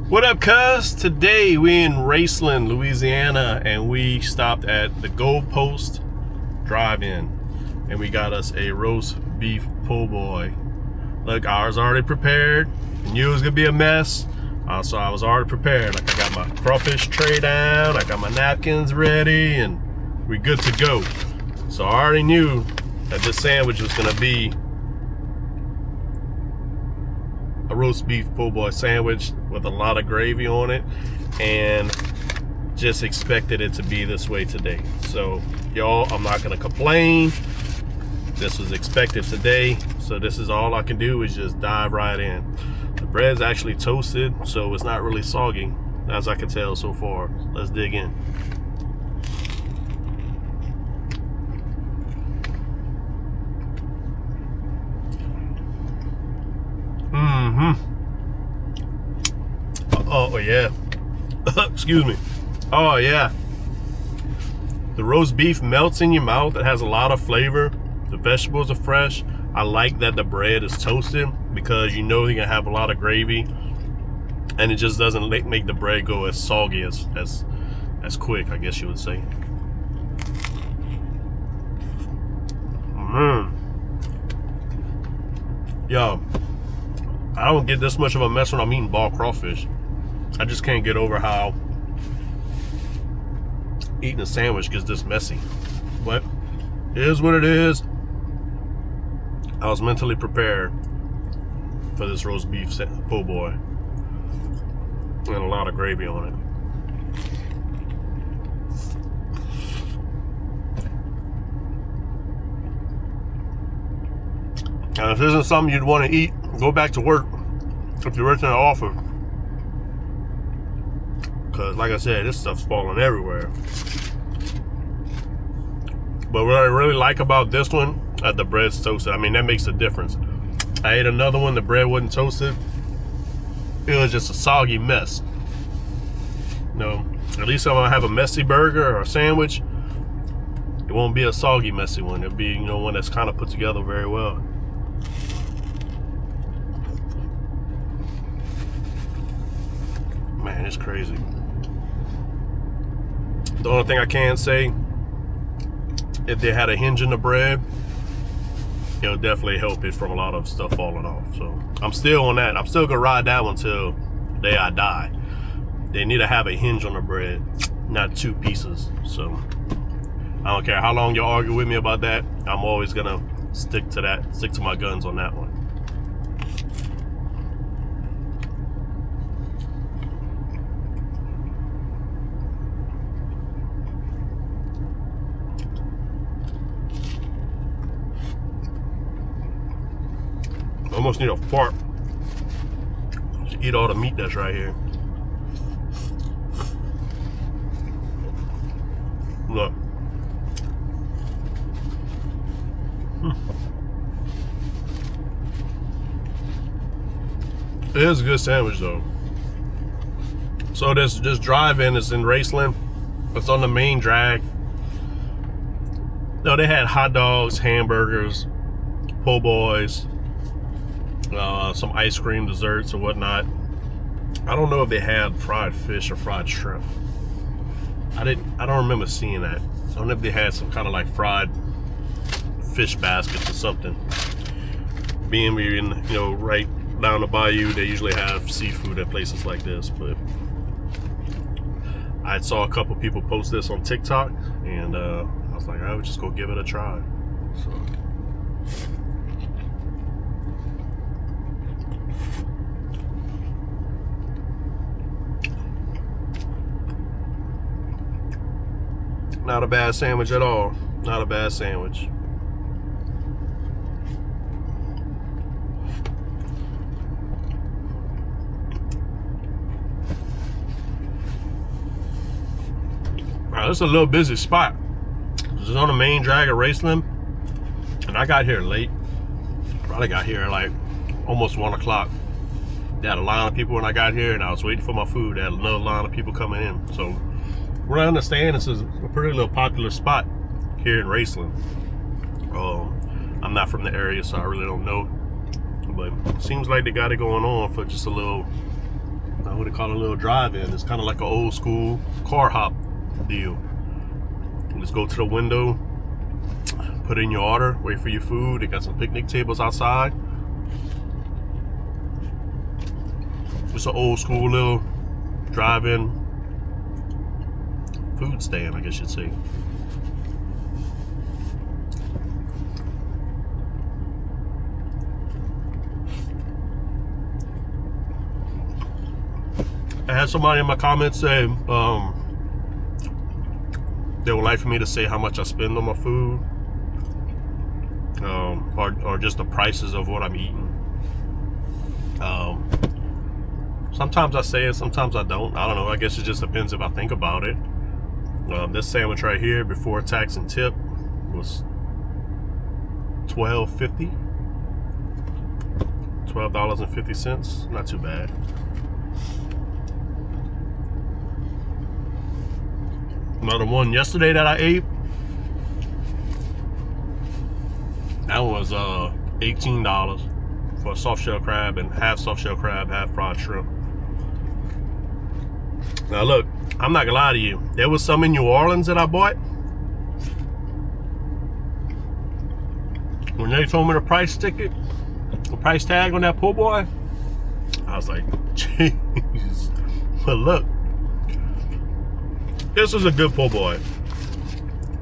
What up, cuz? Today we in Raceland, Louisiana, and we stopped at the Gold Post Drive-In, and we got us a roast beef po' boy. Look, ours already prepared. I knew it was gonna be a mess, so I was already prepared. Like, I got my crawfish tray down, I got my napkins ready, and we good to go. So I already knew that this sandwich was gonna be a roast beef po' boy sandwich with a lot of gravy on it, and just expected it to be this way today. So y'all, I'm not gonna complain. This was expected today, so this is all I can do is just dive right in. The bread's actually toasted, so it's not really soggy, as I can tell so far. Let's dig in. Oh yeah. Excuse me. Oh yeah. The roast beef melts in your mouth. It has a lot of flavor. The vegetables are fresh. I like that the bread is toasted because you know you're gonna have a lot of gravy, and it just doesn't make the bread go as soggy as quick, I guess you would say. Yo, I don't get this much of a mess when I'm eating ball crawfish. I just can't get over how eating a sandwich gets this messy. But it is what it is. I was mentally prepared for this roast beef po' boy, and a lot of gravy on it. And if this isn't something you'd want to eat, go back to work if you're working an offer. Because like I said, this stuff's falling everywhere. But what I really like about this one, the bread's toasted. I mean, that makes a difference. I ate another one, the bread wasn't toasted. It was just a soggy mess. No, at least if I have a messy burger or a sandwich, it won't be a soggy, messy one. It'll be, one that's kind of put together very well. Man, it's crazy. The only thing I can say, if they had a hinge in the bread, it'll definitely help it from a lot of stuff falling off. So I'm still on that. I'm still gonna ride that one till the day I die. They need to have a hinge on the bread, not two pieces. So I don't care how long you argue with me about that. I'm always gonna stick to my guns on that one. I almost need a fork to eat all the meat that's right here. Look. It is a good sandwich though. So this drive-in is in Raceland. It's on the main drag. No, they had hot dogs, hamburgers, po' boys, some ice cream, desserts, or whatnot. I don't know if they had fried fish or fried shrimp. I don't remember seeing that. I don't know if they had some kind of like fried fish baskets or something. Being we're in, right down the bayou, they usually have seafood at places like this. But I saw a couple people post this on TikTok, and I was like, I would just go give it a try. So. Not a bad sandwich at all. Not a bad sandwich. Alright, this is a little busy spot. This is on the main drag of Raceland, and I got here late. Probably got here at like almost 1 o'clock. They had a line of people when I got here, and I was waiting for my food. They had another line of people coming in. So what I understand, this is a pretty little popular spot here in Raceland. I'm not from the area, so I really don't know. But it seems like they got it going on for just a little what they call a little drive-in. It's kind of like an old school car hop deal. Just go to the window, put in your order, wait for your food. They got some picnic tables outside. It's an old school little drive-in food stand, I guess you'd say. I had somebody in my comments say they would like for me to say how much I spend on my food, or just the prices of what I'm eating. Sometimes I say it, sometimes I don't. I don't know. I guess it just depends if I think about it. This sandwich right here, before tax and tip, was $12.50. $12.50. Not too bad. Another one yesterday that I ate, that was $18 for a soft shell crab, and half soft shell crab, half fried shrimp. Now look, I'm not gonna lie to you, there was some in New Orleans that I bought. When they told me the price ticket, the price tag on that po' boy, I was like, jeez. But look, this is a good po' boy.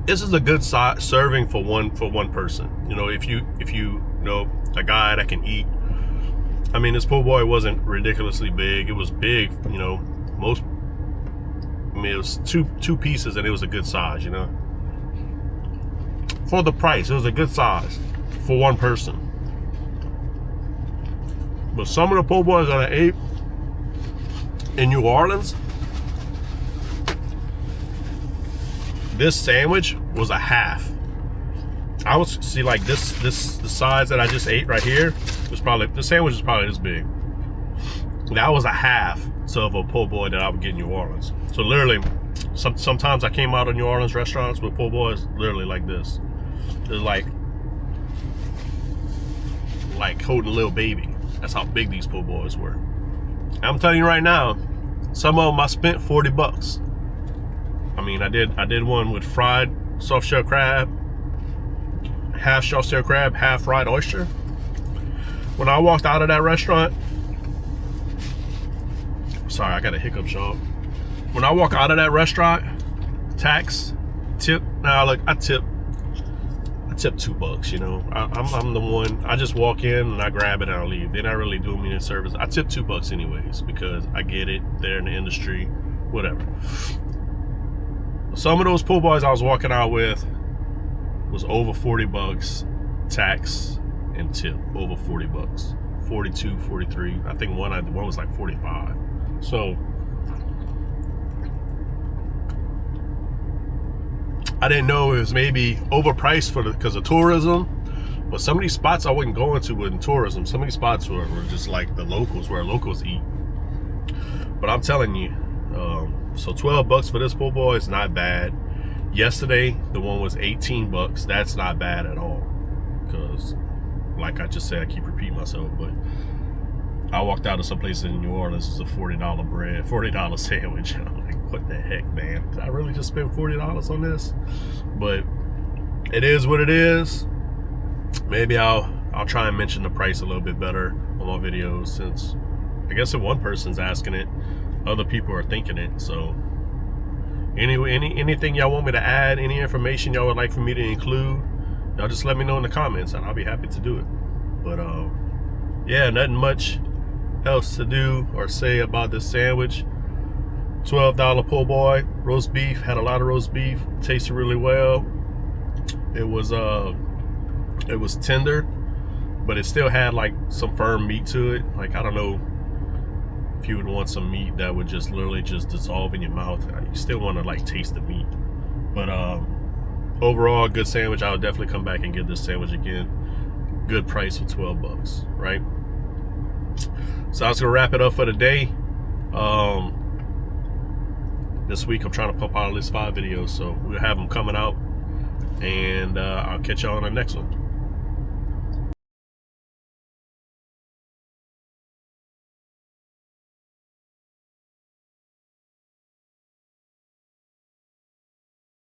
This is a good serving for one person. You know, if you know a guy that can eat. I mean, this po' boy wasn't ridiculously big. It was big, you know. It was two pieces, and it was a good size, you know. For the price, it was a good size for one person. But some of the po' boys that I ate in New Orleans, this sandwich was a half. I was see like the size that I just ate right here was probably, the sandwich is probably this big. That was a half of a po' boy that I would get in New Orleans. So literally, sometimes I came out of New Orleans restaurants with po' boys literally like this. It's like holding a little baby. That's how big these po' boys were. And I'm telling you right now, some of them I spent $40. I mean, I did one with fried soft shell crab, half soft shell crab, half fried oyster. When I walked out of that restaurant, sorry, I got a hiccup, y'all. When I walk out of that restaurant, tax, tip. Now look, I tip $2. You know, I'm the one. I just walk in and I grab it and I leave. They're not really doing me any service. I tip $2 anyways because I get it. They're in the industry, whatever. Some of those po' boys I was walking out with was over $40, tax and tip, over $40, 42, 43. I think one was like 45. So I didn't know it was maybe overpriced because of tourism, but some of these spots I wasn't going to in tourism. Some of these spots were just like the locals, where locals eat. But I'm telling you, so $12 for this po' boy is not bad. Yesterday, the one was $18. That's not bad at all. Because, like I just said, I keep repeating myself, but I walked out of some place in New Orleans. It's a $40 sandwich. And I'm like, what the heck, man? Did I really just spend $40 on this? But it is what it is. Maybe I'll try and mention the price a little bit better on my videos, since I guess if one person's asking it, other people are thinking it. So anything y'all want me to add, any information y'all would like for me to include, y'all just let me know in the comments and I'll be happy to do it. But yeah, nothing much else to do or say about this sandwich. $12 po' boy, roast beef, had a lot of roast beef, tasted really well. It was tender, but it still had like some firm meat to it. Like, I don't know if you would want some meat that would just literally just dissolve in your mouth. You still want to like taste the meat. But overall, good sandwich. I would definitely come back and get this sandwich again. Good price for $12, right? So I was gonna wrap it up for the day. This week I'm trying to pump out at least 5 videos, so we'll have them coming out, and I'll catch y'all on the next one.